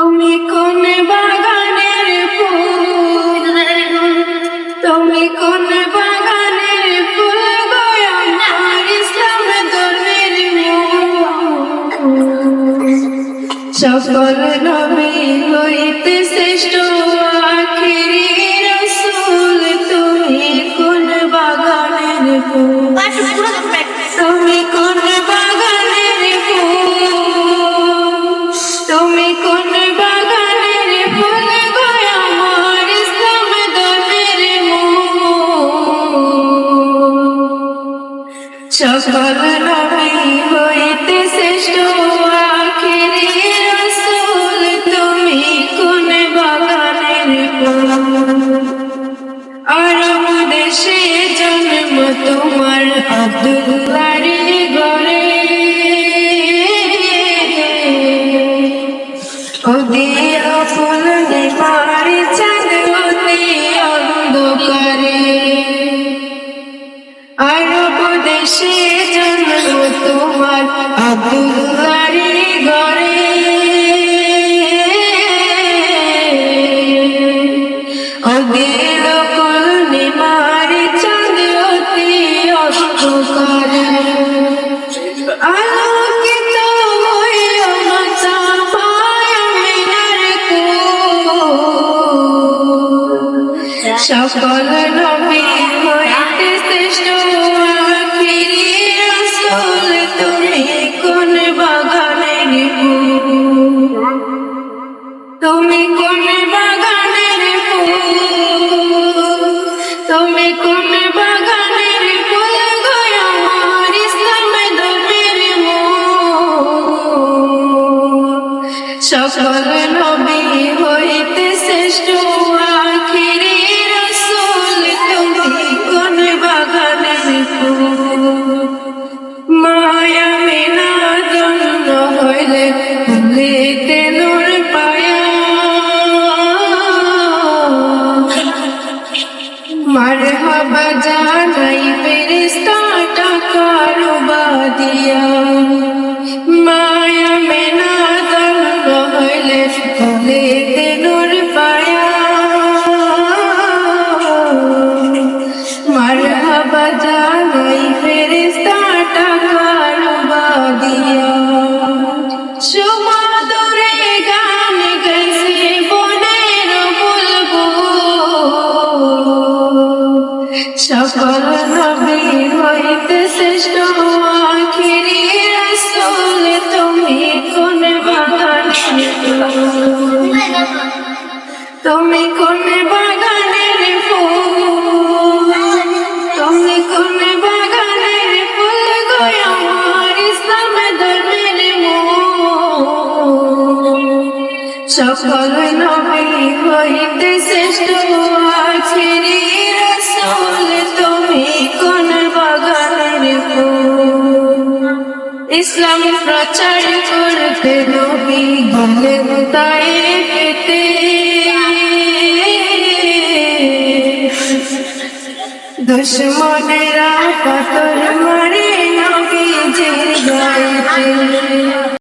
আমি কোন বাগানের ফুল, তুমি কোন বাগানের ফুল গো আমার ইসলাম ধর্মের মূল। সকল নবী হইতে শ্রেষ্ঠ আখিরি রাসূল, তুমি কোন বাগানের ফুল, তুমি কোন বাগানের ফুল, তুমি কোন বাগানের ফুল গো আমার ইসলাম ধর্মের মূল। সকল নবী হইতে শ্রেষ্ঠ আখিরি রাসূল, তুমি কোন বাগানের ফুল। আরব দেশে জন্ম তোমার আব্দুল্লাহর ঘরে, ওদের ফুল নিমার চাঁদ অতি অন্ধকারে। আরব দেশে জন্ম তোমার আব্দুল্লাহর ঘরে, ওদের ফুল নিমার চাঁদ অতি অন্ধকারে। আলোকিত হইও মাতা আমিনার কোল, সকল নবী হইতে শ্রেষ্ঠ আখিরি রাসূল, তুমি কোন বাগানের ফুল, তুমি কোন বাগানের ফুল, তুমি কোন বাগানের ফুল গো আমার ইসলাম ধর্মের মূল। সকল নবী হইতে শ্রেষ্ঠ আখিরি রাসূল, তুমি কোন বাগানের ফুল। মায়া মেনা জন্ম হইলে ফুলেতে নূর পায়া, মারহাবা জানাই ফেরেশতা টাকার বাদিয়া। মায়া মেনা জন্ম হইলে ফুলেতে নূর পায়া, মারহাবা জানাই ফেরেশতা টাকার বাদিয়া। সুমধুরে গান গাইছে বনের বুলবুল, সকল নবী হইতে শ্রেষ্ঠ আখিরি রাসূল, তুমি কোন বাগানের ফুল, তুমি কোন বাগানের ফুল, তুমি কোন বাগানের ফুল গো আমার ইসলাম ধর্মের মূল। সকল নবী হইতে শ্রেষ্ঠ আখিরি রাসূল, তুমি কোন বাগানের ফুল। ইসলাম প্রচার করতে নবী গেলেন তায়েফেতে, দুশমনেরা পাথর মারে নবীজির গায়েতে।